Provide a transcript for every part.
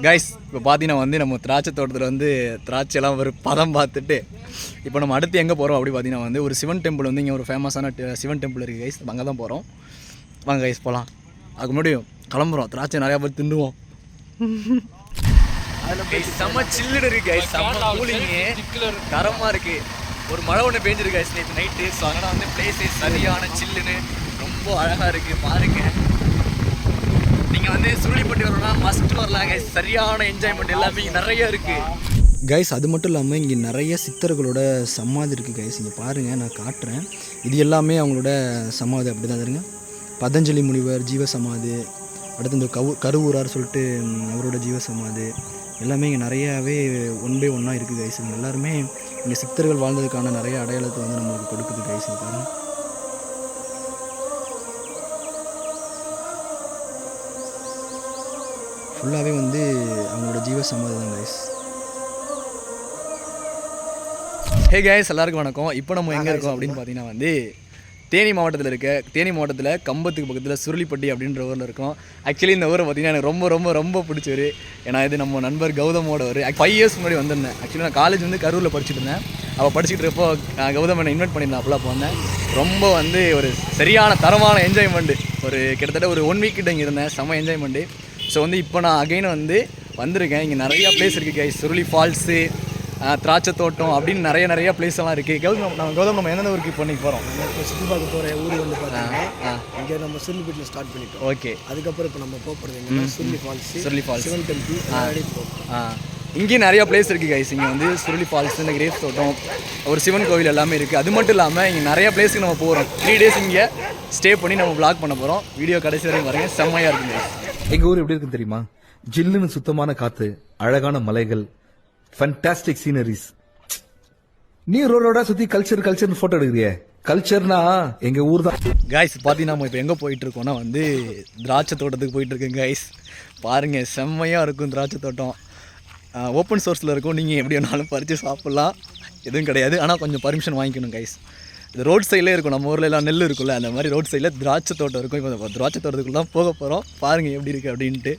Guys இப்போ பார்த்தீங்கன்னா வந்து நம்ம திராட்சை தோட்டத்தில் வந்து திராட்சையெல்லாம் ஒரு பதம் பார்த்துட்டு இப்போ நம்ம அடுத்து எங்கே போகிறோம் அப்படி பார்த்தீங்கன்னா வந்து ஒரு சிவன் டெம்பிள் வந்து இங்கே ஒரு ஃபேமஸான சிவன் டெம்பிள் இருக்குது கைஸ். அங்கே தான் போகிறோம். வாங்க கைஸ் போகலாம். அதுக்கு முன்னாடி கிளம்புறோம். திராட்சை நிறையா பேர் தின்னுவோம். செம்ம சில்லுன்னு இருக்குது கைஸ். செம்ம கூலிங்கு தரமாக இருக்குது. ஒரு மழை ஒன்று பேஞ்சிருக்கு கைஸ் நேற்று நைட்டு. ஸோ அதனால் வந்து பிளேஸே சரியான சில்லுன்னு ரொம்ப அழகாக இருக்குது. பாருங்கள், நீங்கள் வந்து சுருளிப்பட்டி வரணும்னா மஸ்ட் வரலாம் கைஸ். சரியான என்ஜாய்மெண்ட் எல்லாமே இங்கே நிறைய இருக்குது கைஸ். அது மட்டும் இல்லாமல் இங்கே நிறைய சித்தர்களோட சமாதி இருக்குது கைஸ். இங்கே பாருங்கள், நான் காட்டுறேன். இது எல்லாமே அவங்களோட சமாதி அப்படி தான் இருங்க. பதஞ்சலி முனிவர் ஜீவ சமாதி, அடுத்து இந்த கருவூரார் சொல்லிட்டு அவரோட ஜீவ சமாதி எல்லாமே இங்கே நிறையாவே ஒன் பை ஒன்னாக இருக்குது கைஸ். இங்கே எல்லாருமே இங்கே சித்தர்கள் வாழ்ந்ததுக்கான நிறைய அடையாளத்தை வந்து நம்மளுக்கு கொடுக்குது கைஸ். பாருங்கள், ஃபுல்லாகவே வந்து அவங்களோட ஜீவ சமாதி தான் கைஸ். ஹே கைஸ், எல்லாருக்கும் வணக்கம். இப்போ நம்ம எங்கே இருக்கோம் அப்படின்னு பார்த்தீங்கன்னா வந்து தேனி மாவட்டத்தில் கம்பத்துக்கு பக்கத்தில் சுருளிப்பட்டி அப்படின்ற ஊரில் இருக்கோம். ஆக்சுவலி இந்த ஊரை பார்த்தீங்கன்னா எனக்கு ரொம்ப ரொம்ப ரொம்ப பிடிச்சவர். ஏன்னா இது நம்ம நண்பர் கௌதமோட ஒரு 5 இயர்ஸ் முன்னாடி வந்திருந்தேன். ஆக்சுவலி நான் காலேஜ் வந்து கரூரில் படிச்சுட்டு இருந்தேன். அவள் படிச்சுட்டு இருப்போ கௌதம் என்னை இன்வைட் பண்ணியிருந்தேன். அப்போலாம் போனேன். ரொம்ப வந்து ஒரு சரியான தரமான என்ஜாய்மெண்ட்டு. ஒரு கிட்டத்தட்ட ஒரு 1 வீக் கிட்ட இங்கே இருந்தேன். செம்ம என்ஜாய்மெண்ட்டு. ஸோ வந்து இப்போ நான் அகைன் வந்து வந்திருக்கேன். இங்கே நிறையா பிளேஸ் இருக்குது கைஸ். சுருளி ஃபால்ஸு, திராட்சை தோட்டம் அப்படின்னு நிறைய பிளேஸ் எல்லாம் இருக்குது. கௌதம் நம்ம எந்தெந்த ஊருக்கு இப்போ போகிறோம்? இப்போ சுற்றி பார்க்க போகிற ஊர் வந்து பார்த்தீங்கன்னா இங்கே நம்ம சுருளிப்பட்டியில் ஸ்டார்ட் பண்ணிட்டோம். ஓகே, அதுக்கப்புறம் இப்போ நம்ம போகிறது எங்கன்னா சுருளி ஃபால்ஸ், சிவன் டெம்பிள் இங்கேயும் நிறையா பிளேஸ் இருக்குது கைஸ். இங்கே வந்து சுருளி ஃபால்ஸ், இந்த கிரேப் தோட்டம், ஒரு சிவன் கோவில் எல்லாமே இருக்குது. அது மட்டும் இல்லாமல் இங்கே நிறைய பிளேஸுக்கு நம்ம போகிறோம். 3 days இங்கே ஸ்டே பண்ணி நம்ம vlog பண்ண போகிறோம். வீடியோ கடைசி வரைக்கும் பாருங்க, செம்மையாக இருக்குங்க. எங்கள் ஊர் எப்படி இருக்குன்னு தெரியுமா? ஜில்லுன்னு சுத்தமான காற்று, அழகான மலைகள், ஃபண்டாஸ்டிக் சீனரிஸ். நீ ரோடோட சுற்றி கல்ச்சர் ஃபோட்டோ எடுக்கிறியே. கல்ச்சர்னா எங்க ஊர் தான் கைஸ். பார்த்தீங்கன்னா நம்ம இப்போ எங்கே போயிட்டு இருக்கோம்னா வந்து திராட்சை தோட்டத்துக்கு போயிட்டு இருக்கேன் கைஸ். பாருங்க, செம்மையாக இருக்கும் திராட்சை தோட்டம். ஓப்பன் சோர்ஸில் இருக்கும். நீங்கள் எப்படி வேணாலும் பறித்து சாப்பிட்லாம், எதுவும் கிடையாது. ஆனால் கொஞ்சம் பர்மிஷன் வாங்கிக்கணும் கைஸ். இது ரோட் சைட்லேயே இருக்கும். நம்ம ஊரில் எல்லாம் நெல் இருக்குல்ல, அந்த மாதிரி ரோட் சைடில் திராட்சை தோட்டம் இருக்கும். இப்போ திராட்சை தோட்டத்துக்குள்ள தான் போக போகிறோம். பாருங்கள் எப்படி இருக்குது அப்படின்ட்டு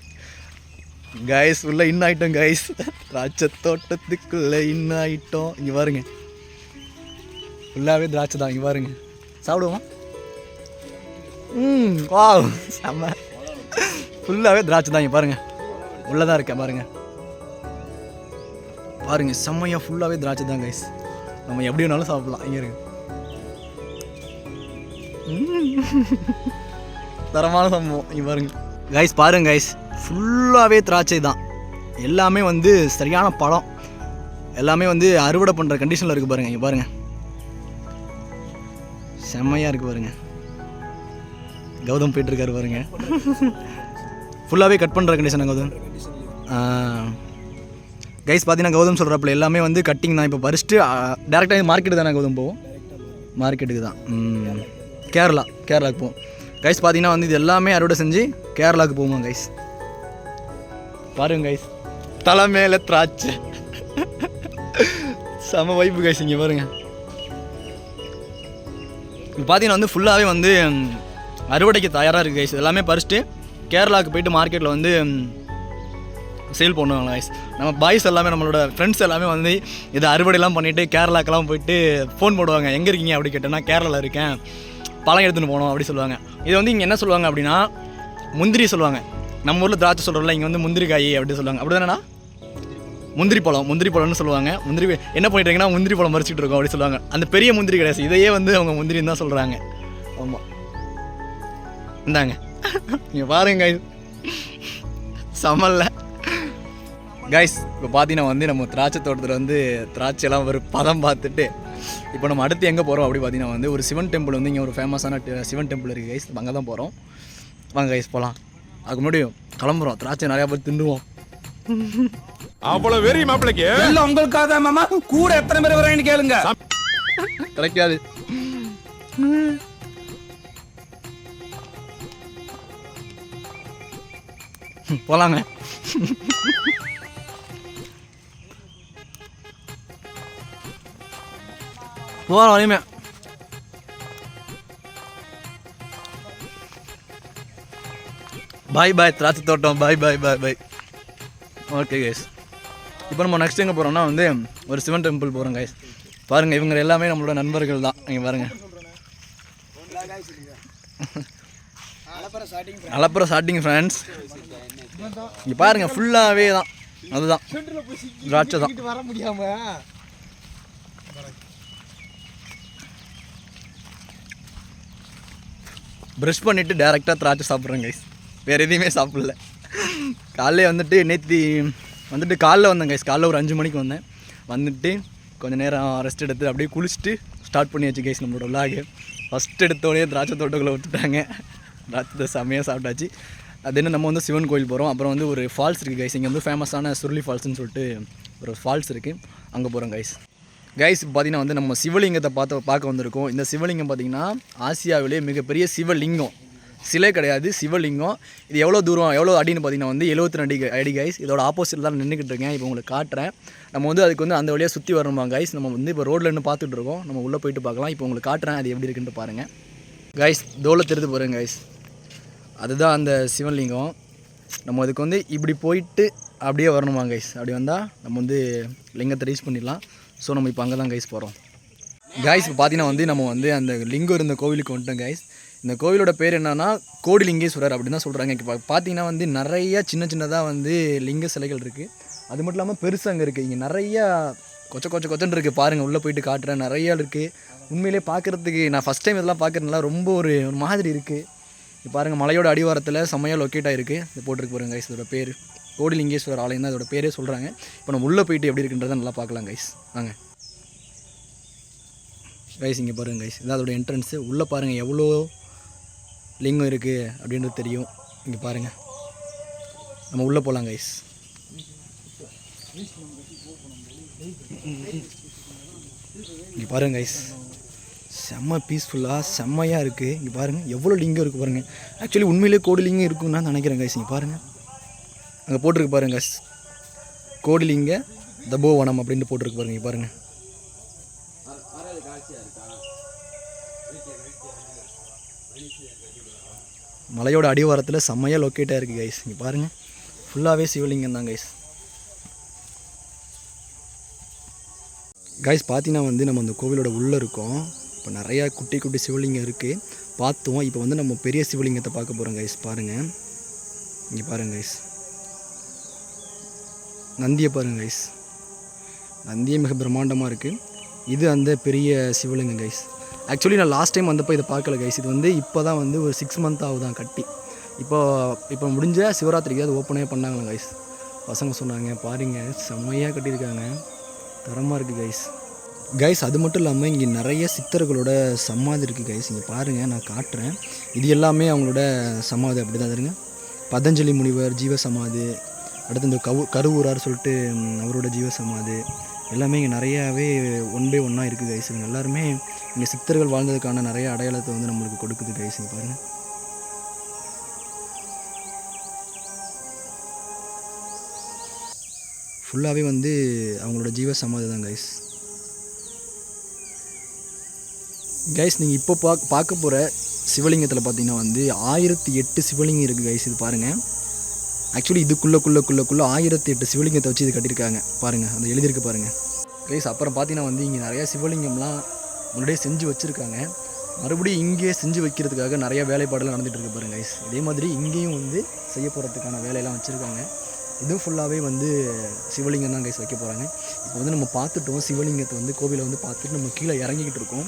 கைஸ். உள்ளே ஆகிட்டோம் கைஸ். திராட்சை தோட்டத்துக்குள்ளே ஆகிட்டோம். இங்கே பாருங்க, ஃபுல்லாகவே திராட்சை தான். இங்கே பாருங்க, சாப்பிடுவோமா? வா, செம்ம. ஃபுல்லாகவே திராட்சை தான். இங்கே பாருங்கள், உள்ளே தான் இருக்கேன். பாருங்கள் செம்மையாக ஃபுல்லாகவே திராட்சை தான் கைஸ். நம்ம எப்படி வேணாலும் சாப்பிட்லாம். இங்கே இருக்கு தரமான சம்பவம். இங்கே பாருங்க கைஸ். பாருங்க கைஸ், ஃபுல்லாகவே திராட்சை தான். எல்லாமே வந்து சரியான பழம். எல்லாமே வந்து அறுவடை பண்ணுற கண்டிஷனில் இருக்குது பாருங்கள். இங்கே பாருங்கள், செம்மையாக இருக்குது பாருங்கள். கௌதம் போயிட்டுருக்காரு பாருங்க. ஃபுல்லாகவே கட் பண்ணுற கண்டிஷன் கௌதம். கைஸ் பார்த்தீங்கன்னா கௌதம் சொல்கிறப்பல எல்லாமே வந்து கட்டிங் தான். இப்போ பறிச்சுட்டு டேரெக்டாக மார்க்கெட்டு தானே கௌதம் போவோம்? மார்க்கெட்டுக்கு தான். கேரளாவுக்கு போவோம் கைஸ். பார்த்தீங்கன்னா வந்து இது எல்லாமே அறுவடை செஞ்சு கேரளாவுக்கு போவோம் கைஸ். பாருங்க கைஸ், தலை மேலே திராட்சை, செம வைப்பு கைஸ். இங்கே பாருங்க, இப்போ பார்த்தீங்கன்னா வந்து ஃபுல்லாகவே வந்து அறுவடைக்கு தயாராக இருக்குது கைஸ். எல்லாமே பறிச்சுட்டு கேரளாவுக்கு போயிட்டு மார்க்கெட்டில் வந்து சேல் பண்ணுவாங்க கைஸ். நம்ம பாய்ஸ் எல்லாமே, நம்மளோட ஃப்ரெண்ட்ஸ் எல்லாமே வந்து இதை அறுவடையெல்லாம் பண்ணிவிட்டு கேரளாக்கெல்லாம் போயிட்டு ஃபோன் போடுவாங்க. எங்கே இருக்கீங்க அப்படி கேட்டேன்னா கேரளாவில் இருக்கேன், பழம் எடுத்துன்னு போனோம் அப்படி சொல்லுவாங்க. இது வந்து இங்கே என்ன சொல்லுவாங்க அப்படின்னா முந்திரி சொல்லுவாங்க. நம்ம ஊரில் திராட்சை சொல்கிறோம்ல, இங்கே வந்து முந்திரி காய் அப்படி சொல்லுவாங்க. அப்படி தானேண்ணா? முந்திரி பழம்னு சொல்லுவாங்க. முந்திரி என்ன பண்ணிட்டுருங்கன்னா முந்திரி பழம் மறிச்சிட்டு இருக்கோம் அப்படி சொல்லுவாங்க. அந்த பெரிய முந்திரி கிடையாது, இதையே வந்து அவங்க முந்திரின்னு தான் சொல்கிறாங்க. ஆமாம், இந்தாங்க நீங்கள் பாருங்க சமல்ல கைஸ். இப்போ பார்த்தீங்கன்னா வந்து நம்ம திராட்சை தோட்டத்தில் வந்து திராட்சையெல்லாம் ஒரு பதம் பார்த்துட்டு இப்போ நம்ம அடுத்து எங்கே போகிறோம் அப்படி பார்த்தீங்கன்னா வந்து ஒரு சிவன் டெம்பிள் வந்து இங்கே ஒரு ஃபேமஸான சிவன் டெம்பிள் இருக்குது கைஸ். அங்கே தான் போகிறோம். வாங்க கைஸ் போகலாம். அதுக்கு முன்னாடி கிளம்புறோம். திராட்சை நிறையா பேர் தின்னுவோம். அவ்வளோ வெறி மாப்பிளைக்கு இல்லை உங்களுக்காக தான் மாமா. கூட எத்தனை பேர் வராங்கன்னு கேளுங்க. கிடைக்காது. போகலாங்க. போகிற வரையுமே பாய் திராட்சை தோட்டம். பாய். ஓகே கைஸ், இப்போ நம்ம நெக்ஸ்ட் எங்கே போகிறோம்னா வந்து ஒரு சிவன் டெம்பிள் போகிறோம் கைஸ். பாருங்கள், இவங்க எல்லாமே நம்மளோட நண்பர்கள் தான். இங்கே பாருங்கள், அலப்புறம் ஸ்டார்டிங் ஃப்ரெண்ட்ஸ். இங்கே பாருங்கள், ஃபுல்லாகவே தான் அதுதான் திராட்சை தான். வர முடியாம ப்ரஷ் பண்ணிவிட்டு டேரெக்டாக திராட்சை சாப்பிட்றேன் கைஸ், வேறு எதையுமே சாப்பிடல. காலையில் வந்துட்டு நேற்று வந்துட்டு காலைல வந்தேன் கைஸ். காலைல ஒரு 5 மணிக்கு வந்தேன். வந்துட்டு கொஞ்சம் நேரம் ரெஸ்ட் எடுத்து அப்படியே குளிச்சுட்டு ஸ்டார்ட் பண்ணியாச்சு கைஸ் நம்மளோட விலாகு. ஃபஸ்ட் எடுத்தோடனே திராட்சை தோட்டக்குள்ளே விட்டுட்டாங்க. திராட்சை செம்மையாக சாப்பிட்டாச்சு. அது என்ன, நம்ம வந்து சிவன் கோயில் போகிறோம். அப்புறம் வந்து ஒரு ஃபால்ஸ் இருக்குது கைஸ். இங்கே வந்து ஃபேமஸான சுருளி ஃபால்ஸ்னு சொல்லிட்டு ஒரு ஃபால்ஸ் இருக்குது, அங்கே போகிறோம் கைஸ். கைஸ் பார்த்திங்கன்னா வந்து நம்ம சிவலிங்கத்தை பார்க்க வந்திருக்கோம். இந்த சிவலிங்கம் பார்த்திங்கன்னா ஆசியாவிலே மிகப்பெரிய சிவலிங்கம், சிலை கிடையாது, சிவலிங்கம். இது எவ்வளோ தூரம் எவ்வளோ அடின்னு பார்த்திங்கன்னா வந்து 72 அடி கைஸ். இதோட ஆப்போசிட்டில் தான் நின்றுக்கிட்டு இருக்கேன். இப்போ உங்களுக்கு காட்டுறேன். நம்ம வந்து அதுக்கு வந்து அந்த வழியாக சுற்றி வரணுமா கைஸ். நம்ம வந்து இப்போ ரோட்டில் இருந்து பார்த்துட்டு இருக்கோம். நம்ம உள்ளே போயிட்டு பார்க்கலாம். இப்போ உங்களுக்கு காட்டுறேன் அது எப்படி இருக்குன்ட்டு பாருங்கள் கைஸ். தோலை தெரிந்து போகிறேன் கைஸ், அதுதான் அந்த சிவலிங்கம். நம்ம அதுக்கு வந்து இப்படி போயிட்டு அப்படியே வரணுமா கைஸ். அப்படி வந்தால் நம்ம வந்து லிங்கத்தை ரீச் பண்ணிடலாம். ஸோ நம்ம இப்போ அங்கே தான் கைஸ் போகிறோம் கைஸ். இப்போ பார்த்தீங்கன்னா வந்து நம்ம வந்து அந்த லிங்கம் இருந்த கோவிலுக்கு வந்துட்டோம் கைஸ். இந்த கோவிலோட பேர் என்னன்னா கோடிலிங்கேஸ்வரர் அப்படின்னு தான் சொல்கிறாங்க. இப்போ பார்த்தீங்கன்னா வந்து நிறையா சின்னதாக வந்து லிங்க சிலைகள் இருக்குது. அது மட்டும் இல்லாமல் பெருசு அங்கே இருக்குது. இங்கே நிறையா கொச்சன்னு இருக்குது. பாருங்கள், உள்ளே போயிட்டு காட்டுறேன். நிறையா இருக்குது. உண்மையிலே பார்க்குறதுக்கு நான் ஃபஸ்ட் டைம் இதெல்லாம் பார்க்குறதுனால ரொம்ப ஒரு மாதிரி இருக்குது. இப்போ பாருங்கள், மலையோட அடிவாரத்தில் செம்மையாக லொக்கேட் ஆகிருக்கு. இது போட்டிருக்கு பாருங்க கைஸ். இதோட பேர் கோடிலிங்கேஸ்வரர் ஆலயம் தான் இதோட பேரே சொல்கிறாங்க. இப்போ நம்ம உள்ளே போயிட்டு எப்படி இருக்குன்றதை நல்லா பார்க்கலாம் கைஸ். வாங்க கைஸ், இங்கே பாருங்கள் கைஸ், இதான் அதோட என்ட்ரன்ஸு. உள்ளே பாருங்கள் எவ்வளோ லிங்கம் இருக்குது அப்படின்றது தெரியும். இங்கே பாருங்கள், நம்ம உள்ளே போகலாம் கைஸ். இங்கே பாருங்கள் கைஸ், செம்ம பீஸ்ஃபுல்லாக செம்மையாக இருக்குது. இங்கே பாருங்கள் எவ்வளோ லிங்கம் இருக்குது பாருங்கள். ஆக்சுவலி உண்மையிலே கோடிலிங்கம் இருக்குன்னு நான் நினைக்கிறேன் கைஸ். இங்கே பாருங்கள், அங்கே போட்டிருக்கு பாருங்க கைஸ், கோடிலிங்க தபோவனம் அப்படின்ட்டு போட்டிருக்கு பாருங்க. இங்கே பாருங்கள், மலையோட அடிவாரத்தில் செம்மையாக லொக்கேட்டாக இருக்குது கைஸ். இங்கே பாருங்கள், ஃபுல்லாகவே சிவலிங்கம் தான் கைஸ். கைஸ் பார்த்தீங்கன்னா வந்து நம்ம அந்த கோவிலோட உள்ளே இருக்கோம். இப்போ நிறையா குட்டி குட்டி சிவலிங்கம் இருக்குது பார்த்தோம். இப்போ வந்து நம்ம பெரிய சிவலிங்கத்தை பார்க்க போகிறோம் கைஸ். பாருங்கள், இங்கே பாருங்கள் கைஸ், நந்தியை பாருங்கள் கைஸ். நந்தியே மிக பிரம்மாண்டமாக இருக்குது. இது அந்த பெரிய சிவலிங்கம் கைஸ். ஆக்சுவலி நான் லாஸ்ட் டைம் வந்தப்போ இதை பார்க்கல கைஸ். இது வந்து இப்போ தான் வந்து ஒரு 6 மந்த் ஆகுதான் கட்டி. இப்போ முடிஞ்ச சிவராத்திரிக்கு அது ஓப்பனே பண்ணாங்களா கைஸ். பசங்க சொன்னாங்க பாருங்கள், செம்மையாக கட்டியிருக்காங்க, தரமாக இருக்குது கைஸ். கைஸ் அது மட்டும் இல்லாமல் இங்கே நிறைய சித்தர்களோட சமாதி இருக்குது கைஸ். இங்கே பாருங்கள், நான் காட்டுறேன். இது எல்லாமே அவங்களோட சமாதி அப்படி தான் இருங்க. பதஞ்சலி முனிவர் ஜீவ சமாதி, அடுத்து இந்த கருவூரார் சொல்லிட்டு அவரோட ஜீவ சமாதி, எல்லாமே இங்கே நிறையாவே 1 by 1 இருக்குது கைஸ். இவங்க எல்லாருமே இங்கே சித்தர்கள் வாழ்ந்ததுக்கான நிறைய அடையாளத்தை வந்து நம்மளுக்கு கொடுக்குது கைஸ். இங்கே பாருங்கள், ஃபுல்லாகவே வந்து அவங்களோட ஜீவ சமாதி தான் கைஸ். கைஸ் நீங்கள் இப்போ பார்க்க போகிற சிவலிங்கத்தில் பார்த்தீங்கன்னா வந்து 1008 சிவலிங்கம் இருக்குது கைஸ். இது பாருங்கள், ஆக்சுவலி இதுக்குள்ளே 1008 சிவலிங்கத்தை வச்சு இது கட்டியிருக்காங்க பாருங்கள், அந்த எழுதியிருக்கு பாருங்கள் கைஸ். அப்புறம் பார்த்தீங்கன்னா வந்து இங்கே நிறையா சிவலிங்கம்லாம் முன்னாடியே செஞ்சு வச்சுருக்காங்க. மறுபடியும் இங்கே செஞ்சு வைக்கிறதுக்காக நிறையா வேலைப்பாடெல்லாம் நடந்துகிட்டு இருக்கு பாருங்கள் கைஸ். இதே மாதிரி இங்கேயும் வந்து செய்ய போகிறதுக்கான வேலையெல்லாம் வச்சுருக்காங்க. இதுவும் ஃபுல்லாகவே வந்து சிவலிங்கம் தான் கைஸ் வைக்க போகிறாங்க. இப்போ வந்து நம்ம பார்த்துட்டோம் சிவலிங்கத்தை வந்து கோவிலை வந்து பார்த்துட்டு நம்ம கீழே இறங்கிக்கிட்டு இருக்கோம்.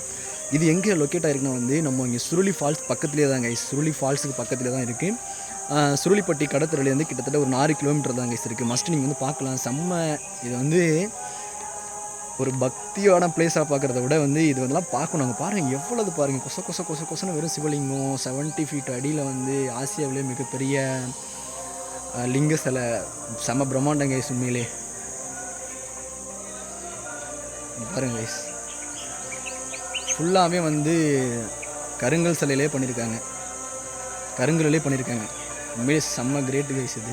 இது எங்கே லொக்கேட் ஆகிருக்குன்னா வந்து நம்ம இங்கே சுருளி ஃபால்ஸ் பக்கத்துலேயே தான் கைஸ். சுருளி ஃபால்ஸுக்கு பக்கத்தில் தான் இருக்குது. சுருளிப்பட்டி கடற்கரையிலேருந்து கிட்டத்தட்ட ஒரு 4 கிலோமீட்டர் தான் கைஸ் இருக்குது. மஸ்ட் நீங்கள் வந்து பார்க்கலாம், செம்ம. இது வந்து ஒரு பக்தியோட பிளேஸாக பார்க்குறத விட வந்து இது வந்துலாம் பார்க்கணும். அங்கே பாருங்கள் எவ்வளவு பாருங்கள், கொசன்னு வெறும் சிவலிங்கம் 70 ஃபீட் அடியில் வந்து ஆசியாவிலே மிகப்பெரிய லிங்க சிலை, செம்ம பிரம்மாண்டம் கைஸ். உண்மையிலே பாருங்க கைஸ், ஃபுல்லாகவே வந்து கருங்கல் சிலையிலே பண்ணியிருக்காங்க. உண்மையிலே செம்ம கிரேட்டு கைஸ். இது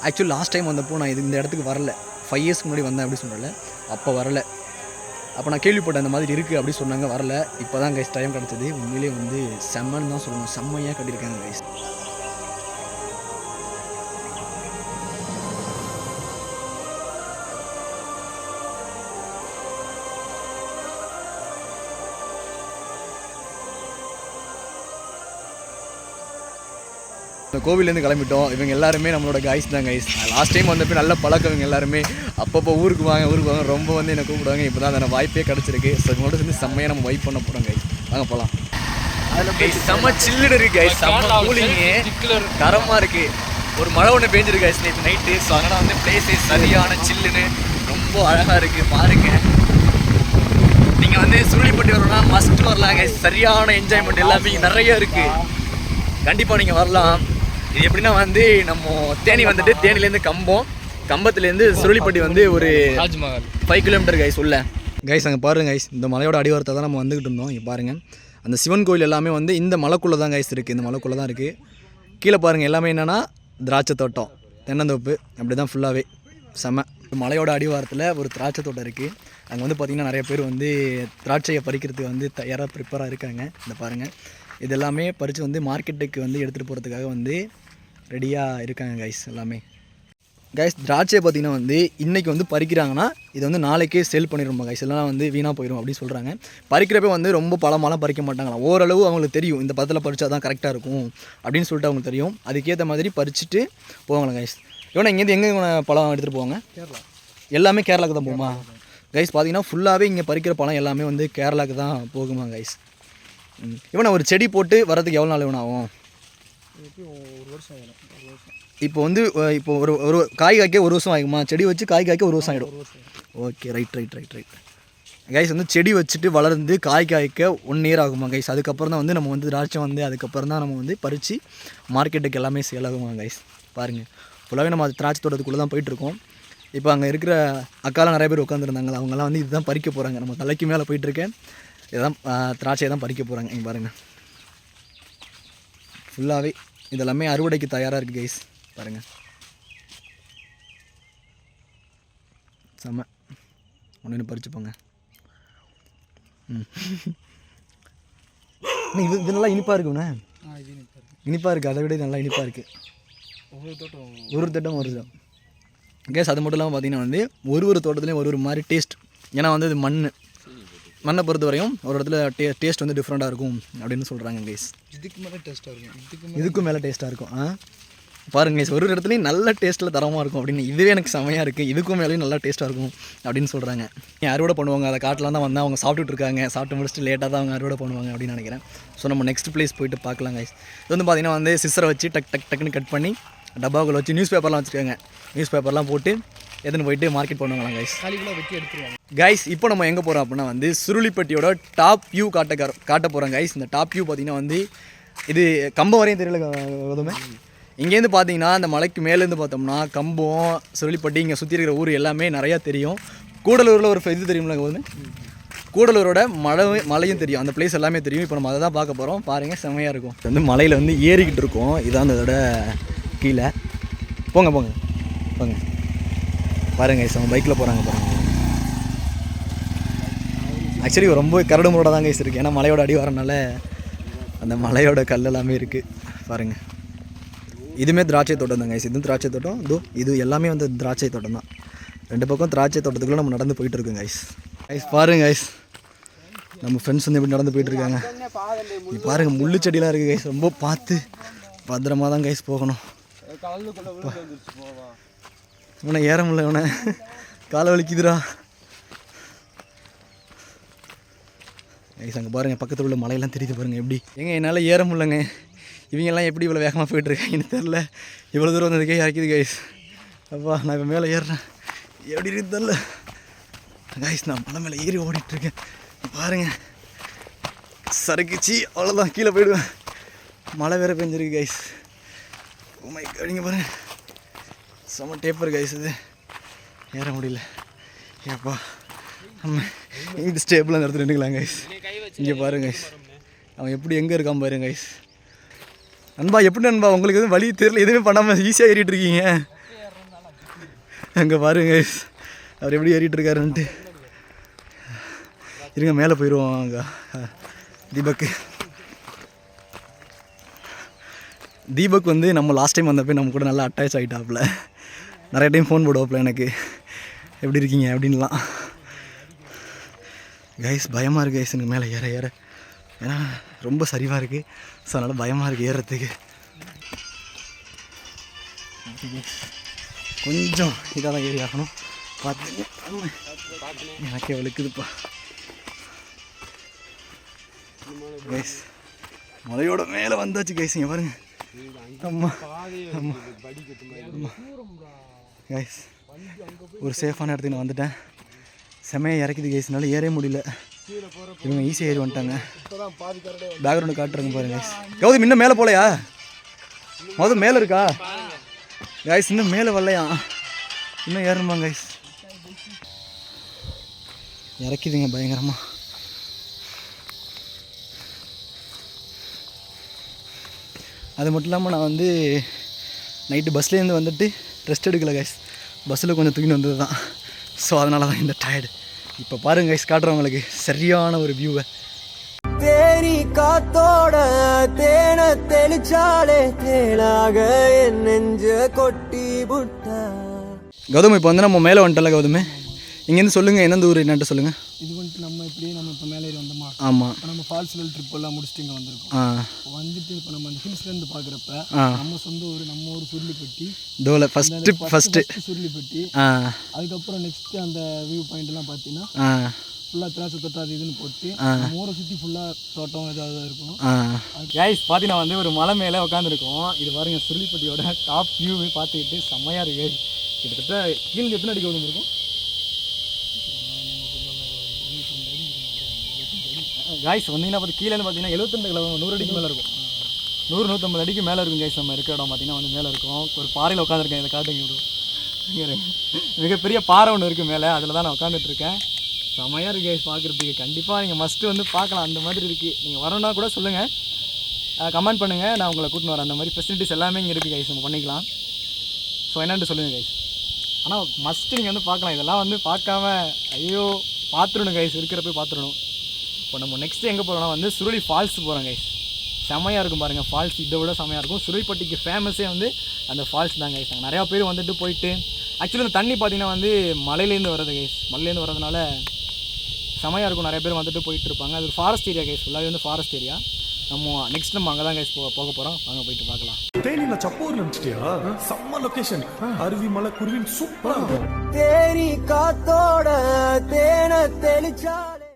ஆக்சுவலி லாஸ்ட் டைம் வந்தப்போ நான் இந்த இடத்துக்கு வரல, 5 இயர்ஸ்க்கு முன்னாடி வந்தேன் அப்படி சொன்னல, அப்போ வரல. அப்போ நான் கேள்விப்பட்டேன் அந்த மாதிரி இருக்குது அப்படி சொன்னாங்க, வரல. இப்போ தான் கைஸ் டைம் கிடச்சிது. உண்மையிலே வந்து செம்மன்னு தான் சொல்லணும், செம்மையாக கட்டியிருக்காங்க கைஸ். கோவிலேருந்து கிளம்பிட்டோம். இவங்க எல்லாருமே நம்மளோட கைஸ் தான் கைஸ். லாஸ்ட் டைம் வந்தப்போ நல்ல பழக்கம் இவங்க எல்லாருமே. அப்பப்போ ஊருக்கு வாங்க ரொம்ப வந்து என்னை கூப்பிடுவாங்க. இப்போ தான் அந்த வாய்ப்பே கிடச்சிருக்கு. ஸோ இவங்களோட சேர்ந்து செம்மையாக நம்ம வைப் பண்ண போகிறோம் கைஸ். வாங்க போகலாம். அதில் செம்ம சில்லுன்னு இருக்கு கைஸ், செம்ம கூலிங்கு, தரமாக இருக்குது. ஒரு மழை ஒன்று பேஞ்சிருக்கு கைஸ் நேற்று நைட்டு. ஸோ அதனால் வந்து பிளேஸே சரியான சில்லுன்னு ரொம்ப அழகாக இருக்குது. பாருங்கள், நீங்கள் வந்து சுருளிப்பட்டி வரணும்னா மஸ்ட் வரலாம் கைஸ். சரியான என்ஜாய்மெண்ட் எல்லாமே இங்கே நிறைய இருக்குது. கண்டிப்பாக நீங்கள் வரலாம். இது எப்படின்னா வந்து நம்ம தேனி வந்துட்டு தேனிலேருந்து கம்பத்துலேருந்து சுருளிப்பட்டி வந்து ஒரு 5 கிலோமீட்டர் கைஸ் உள்ள. கைஸ் அங்கே பாருங்கள் கைஸ், இந்த மலையோட அடிவாரத்தை தான் நம்ம வந்துக்கிட்டு இருந்தோம். இங்கே பாருங்கள், அந்த சிவன் கோயில் எல்லாமே வந்து இந்த மலைக்குள்ளே தான் கைஸ் இருக்குது. இந்த மலைக்குள்ளே தான் இருக்குது. கீழே பாருங்கள், எல்லாமே என்னென்னா திராட்சை தோட்டம், தென்னந்தோப்பு, அப்படி தான் ஃபுல்லாகவே செம்ம. மலையோட அடிவாரத்தில் ஒரு திராட்சை தோட்டம் இருக்குது. அங்கே வந்து பார்த்திங்கன்னா நிறைய பேர் வந்து திராட்சையை பறிக்கிறதுக்கு வந்து தயாராக ப்ரிப்பராக இருக்காங்க. இந்த பாருங்கள், இது எல்லாமே பறித்து வந்து மார்க்கெட்டுக்கு வந்து எடுத்துகிட்டு போகிறதுக்காக வந்து ரெடியாக இருக்காங்க கைஸ் எல்லாமே. கைஸ் திராட்சையை பார்த்திங்கன்னா வந்து இன்றைக்கி வந்து பறிக்கிறாங்கன்னா இது வந்து நாளைக்கே சேல் பண்ணிடுவோம் கைஸ். எல்லாம் வந்து வீணாக போயிடும் அப்படின்னு சொல்கிறாங்க. பறிக்கிறப்ப வந்து ரொம்ப பழமாலாம் பறிக்க மாட்டாங்களாம். ஓரளவு அவங்களுக்கு தெரியும் இந்த பதத்தில் பறித்தா தான் கரெக்டாக இருக்கும் அப்படின்னு சொல்லிட்டு அவங்களுக்கு தெரியும். அதுக்கேற்ற மாதிரி பறிச்சுட்டு போவாங்களா கைஸ். இவனை இங்கேருந்து எங்கே பழம் எடுத்துகிட்டு போவாங்க? கேரளா. எல்லாமே கேரளாவுக்கு தான் போகுமா கைஸ்? பார்த்திங்கன்னா ஃபுல்லாகவே இங்கே பறிக்கிற பழம் எல்லாமே வந்து கேரளாவுக்கு தான் போகுமா கைஸ். இவனை ஒரு செடி போட்டு வரதுக்கு எவ்வளோ நாள் இவன் ஆகும்? ஒரு வருஷம் ஆகிடும். இப்போ வந்து இப்போ ஒரு காய் காய்க்க 1 வருஷம் ஆகுமா? செடி வச்சு காய் காய்க்க 1 வருஷம் ஆகிடும். Okay, right guys. வந்து செடி வச்சுட்டு வளர்ந்து காய் காய்க்க 1 இயர் ஆகுமா கைஸ். அதுக்கப்புறம் தான் வந்து நம்ம வந்து திராட்சை வந்து அதுக்கப்புறம் தான் நம்ம வந்து பறித்து மார்க்கெட்டுக்கு எல்லாமே சேல் ஆகுமா கைஸ். பாருங்கள், ஃபுல்லாகவே நம்ம திராட்சை தோட்டத்துக்குள்ளே தான் போயிட்டுருக்கோம். இப்போ அங்கே இருக்கிற அக்காலாம் நிறைய பேர் உட்காந்துருந்தாங்களா, அவங்களாம் வந்து இதுதான் பறிக்க போகிறாங்க. நம்ம தலைக்கு மேலே போயிட்டுருக்கேன். இதுதான் திராட்சையை தான் பறிக்க போகிறாங்க. இங்கே பாருங்கள், ஃபுல்லாகவே இதெல்லாமே அறுவடைக்கு தயாராக இருக்குது கைஸ். பாருங்கள், செம்ம. ஒன்று பறிச்சுப்போங்க. இது நல்லா இனிப்பாக இருக்குண்ணே. இனிப்பாக இருக்குது, அதை விட நல்லா இனிப்பாக இருக்குது. ஒரு தோட்டம் ஒரு கேஸ். அது மட்டும் இல்லாமல் பார்த்தீங்கன்னா வந்து ஒரு தோட்டத்துலேயும் ஒரு மாதிரி டேஸ்ட். ஏன்னா வந்து இது மண்ணை பொறுத்த வரையும் ஒரு இடத்துல டேஸ்ட் வந்து டிஃப்ரெண்ட்டாக இருக்கும் அப்படின்னு சொல்கிறாங்க கைஸ். இதுக்கு மேலே டேஸ்ட்டாக இருக்கும். இதுக்கும் மேலே டேஸ்ட்டாக இருக்கும். பாருங்க கைஸ், ஒரு இடத்துலையும் நல்ல டேஸ்ட்டில் தரமாக இருக்கும் அப்படின்னு. இதுவே எனக்கு செமையாக இருக்குது. இதுக்கும் மேலேயும் நல்லா டேஸ்ட்டாக இருக்கும் அப்படின்னு சொல்கிறாங்க. அறுவடை பண்ணுவாங்க, அதை காட்டலாம் தான் வந்தால் அவங்க சாப்பிட்டுட்டு இருக்காங்க. சாப்பிட்டு முடிச்சுட்டு லேட்டாக தான் அவங்க அறுவடை பண்ணுவாங்க அப்படின்னு நினைக்கிறேன். ஸோ நம்ம நெக்ஸ்ட் பிளேஸ் போயிட்டு பார்க்கலாம் கைஸ். இது வந்து பார்த்திங்கன்னா வந்து சிஸ்ஸரை வச்சு டக்குன்னு கட் பண்ணி டப்பாக்குள்ளே வச்சு நியூஸ் பேப்பர்லாம் வச்சுருக்காங்க. நியூஸ் பேப்பர்லாம் போட்டு எடுத்துன்னு போயிட்டு மார்க்கெட் பண்ணுவாங்களாம் கைஸ். காலிக்குள்ளே வெட்டி எடுத்துருவாங்க கைஸ். இப்போ நம்ம எங்கே போகிறோம் அப்படின்னா வந்து சுருளிப்பட்டியோட டாப் வியூ காட்ட போகிறோம் கைஸ். இந்த டாப் வியூ பார்த்திங்கன்னா வந்து இது கம்பம் வரையும் தெரியல எதுவுமே. இங்கேருந்து பார்த்தீங்கன்னா அந்த மலைக்கு மேலேருந்து பார்த்தோம்னா கம்பம், சுருளிப்பட்டி, இங்கே சுற்றி இருக்கிற ஊர் எல்லாமே நிறையா தெரியும். கூடலூரில் ஒரு இது தெரியும்ல போது, கூடலூரோட மலையும் தெரியும். அந்த பிளேஸ் எல்லாமே தெரியும். இப்போ நம்ம அதை தான் பார்க்க போகிறோம். பாருங்கள், செம்மையாக இருக்கும். வந்து மலையில் வந்து ஏறிக்கிட்டு இருக்கோம். இதான் அந்த இதோட கீழே. போங்க பாருங்க கைஸ், அவங்க பைக்கில் போகிறாங்க பாருங்கள். ஆக்சுவலி ரொம்ப கரடு முரடாக தான் கைஸ் இருக்குது. ஏன்னா மலையோட அடி வரனால அந்த மலையோட கல் எல்லாமே இருக்குது. பாருங்கள், இதுவுமே திராட்சை தோட்டம் தான் கைஸ். இதுவும் திராட்சை தோட்டம். இது எல்லாமே வந்து திராட்சை தோட்டம் தான். 2 பக்கம் திராட்சை தோட்டத்துக்குள்ளே நம்ம நடந்து போயிட்டு இருக்கோம் கைஸ். பாருங்க கைஸ், நம்ம ஃப்ரெண்ட்ஸ் வந்து எப்படி நடந்து போயிட்டுருக்காங்க. இது பாருங்கள், முள்ளு செடியெலாம் இருக்குது கைஸ். ரொம்ப பார்த்து பத்திரமா தான் கைஸ் போகணும். இவனை ஏற முடியல, இவனை காலை வலிக்குதுடா கைஸ். அங்கே பாருங்கள், பக்கத்தில் உள்ள மலையெல்லாம் தெரியுது பாருங்கள் எப்படி. என்னால் ஏற முடியலங்க. இவங்கெல்லாம் எப்படி இவ்வளோ வேகமாக போய்ட்டுருக்காங்கன்னு தெரில. இவ்வளோ தூரம் வந்ததுக்கே இறக்கிது கைஸ். அப்பா, நான் இப்போ மேலே ஏறுறேன். எப்படி இருக்குது தெரில கைஸ். நான் மலை மேலே ஏறி ஓடிட்டுருக்கேன். பாருங்கள், சறுக்குச்சு, அவ்வளோதான், கீழே போயிடுவேன். மழை வேறு பெஞ்சிருக்கு கைஸ். ஓ மை காட், இங்கே பாருங்கள், செம்ம டேப்பர் கைஸ். இது ஏற முடியல. ஏப்பா, நம்ம இது ஸ்டேபிள் அந்த இடத்துல நின்றுக்கலாம் கைஸ். இங்கே பாருங்க கைஸ், அவன் எப்படி எங்கே இருக்கான் பாருங்க கைஸ். நண்பா, எப்படி நண்பா, உங்களுக்கு எதுவும் வழி தெரியல, எதுவுமே பண்ணாமல் ஈஸியாக ஏறிட்டு இருக்கீங்க. அங்கே பாருங்க கைஸ், அவர் எப்படி ஏறிட்டு இருக்காருன்ட்டு. இருங்க, மேலே போயிடுவோம். அங்கே தீபக் வந்து நம்ம லாஸ்ட் டைம் வந்தப்போ நம்ம கூட நல்லா அட்டாச் ஆகிட்டாப்புல. நிறைய டைம் ஃபோன் போடுவாப்புல எனக்கு, எப்படி இருக்கீங்க அப்படின்லாம். கைஸ், பயமாக இருக்குது கைஸ் எனக்கு மேலே ஏற. ஏன்னா ரொம்ப சரிவாக இருக்குது. ஸோ அதனால் பயமாக இருக்குது ஏறுறதுக்கு. கொஞ்சம் இதாக தான் ஏறி ஆகணும். பார்த்துங்க, எனக்கே வலிக்குதுப்பா கைஸ். மலையோட மேலே வந்தாச்சு கைஸ். இங்கே பாருங்க. ஆமாம் ஆமாம் கைஸ், ஒரு சேஃபான இடத்துக்கு நான் வந்துட்டேன். செமையாக இறக்குது கைஸ்னால ஏறே முடியல. இவங்க ஈஸியாக ஏறி வந்துட்டாங்க. பேக்ரவுண்டு காட்டுறாங்க பாருங்க கைஸ். கௌதம் இன்னும் மேலே போகலையா? முதல் மேலே இருக்கா கைஸ்? இன்னும் மேலே வரலையா? இன்னும் ஏறணுமா கைஸ்? இறக்கிதுங்க பயங்கரமாக. அது மட்டும் இல்லாமல் நான் வந்து நைட்டு பஸ்லேருந்து வந்துட்டு ரெஸ்ட் எடுக்கலை கைஸ். பஸ்ஸில் கொஞ்சம் தூக்கின்னு வந்தது தான். ஸோ அதனால தான் இந்த டயர்டு. இப்போ பாருங்க கைஸ், காட்டுறவங்களுக்கு சரியான ஒரு வியூவை. தேனி காத்தோட தேன தெளிச்சாலே தேனாக என் நெஞ்ச கொட்டி புட்ட. கௌதம் இப்போ வந்து நம்ம மேலே வந்துட்டோம்ல கௌதமே, இங்கேருந்து சொல்லுங்கள் எந்தெந்த ஊர் என்னன்ட்டு சொல்லுங்கள். இது வந்துட்டு நம்ம இப்படியே நம்ம இப்போ மேலே ஏறி வந்தோமா? ஆமாம். இப்போ நம்ம ஃபால்ஸில் ட்ரிப் எல்லாம் முடிச்சுட்டு இங்கே வந்திருக்கோம். இப்போ வந்துட்டு இப்போ நம்ம அந்த ஹில்ஸ்லேருந்து பார்க்குறப்ப நம்ம சொந்த ஊர், நம்ம ஊர் சுருளிப்பட்டி. தோலை ஃபஸ்ட்டு சுருளிப்பட்டி. அதுக்கப்புறம் நெக்ஸ்ட்டு அந்த வியூ பாயிண்ட்லாம் பார்த்தீங்கன்னா ஃபுல்லாக திராட்சை தோட்டம் அது இதுன்னு போட்டு நம்ம ஊரை சுற்றி ஃபுல்லாக தோட்டம் ஏதாவது இருக்கும். கைஸ் பார்த்தீங்கன்னா வந்து ஒரு மலை மேலே உட்காந்துருக்கோம். இது பாருங்கள், சுருளிப்பட்டியோட டாப் வியூவை பார்த்துக்கிட்டு செம்மையாக இருக்குது. கிட்டத்தட்ட கீழே எத்தனை அடி கௌதம் இருக்கும்? கைஸ் வந்தீங்கன்னா பார்த்து கீழே பார்த்தீங்கன்னா 72 கிலோ 100 அடிக்கு மேலே இருக்கும். 100-150 அடிக்கு மேலே இருக்கும் கைஸ். நம்ம இருக்கிற இடம் பார்த்தீங்கன்னா வந்து மேலே இருக்கும். ஒரு பாறையில் உட்காந்துருக்கேன். இதை காட்டுங்க விடும். மிகப்பெரிய பாறை ஒன்று இருக்குது மேலே, அதில் தான் நான் உட்காந்துட்டு இருக்கேன். செம்மையாக இருக்குது கைஸ் பார்க்குறதுக்கு. கண்டிப்பாக நீங்கள் மஸ்ட்டு வந்து பார்க்கலாம். அந்த மாதிரி இருக்குது. நீங்கள் வரணுன்னா கூட சொல்லுங்கள், கமெண்ட் பண்ணுங்கள், நான் உங்களை கூட்டின்னு வரேன். அந்த மாதிரி ஃபெசிலிட்டிஸ் எல்லாமே இங்கே இருக்குது கைஸ், நம்ம பண்ணிக்கலாம். ஸோ என்னென்னு சொல்லுங்கள் கைஸ். ஆனால் மஸ்ட்டு நீங்கள் வந்து பார்க்கலாம். இதெல்லாம் வந்து பார்க்காம ஐயோ பார்த்துடணும் கைஸ், இருக்கிறப்ப பார்த்துடணும். இப்போ நம்ம நெக்ஸ்ட்டு எங்கே போகிறோம்னா வந்து சுருளி ஃபால்ஸ் போகிறோம் கைஸ். செம்மையாக இருக்கும் பாருங்கள் ஃபால்ஸ். இதை விட செம்மையாக இருக்கும். சுருளிப்பட்டிக்கு ஃபேமஸே வந்து அந்த ஃபால்ஸ் தான் கைஸ். நிறையா பேர் வந்துட்டு போயிட்டு ஆக்சுவலி இந்த தண்ணி பார்த்தீங்கன்னா வந்து மலையிலேருந்து வர்றது கைஸ். மலையிலேருந்து வரதுனால செம்மையாக இருக்கும். நிறைய பேர் வந்துட்டு போயிட்டு இருப்பாங்க. அது ஒரு ஃபாரஸ்ட் ஏரியா கைஸ். ஃபுல்லாகவே வந்து ஃபாரஸ்ட் ஏரியா. நம்ம அங்கே தான் கைஸ் போக போகிறோம். வாங்க போயிட்டு பார்க்கலாம். தேனில சப்பூர் நினைச்சிட்டியா? செம்ம லொகேஷன். அருவி மலை குருவின் சூப்பரா இருக்கும். தேனி காத்தோட தேன தெளிச்சாலே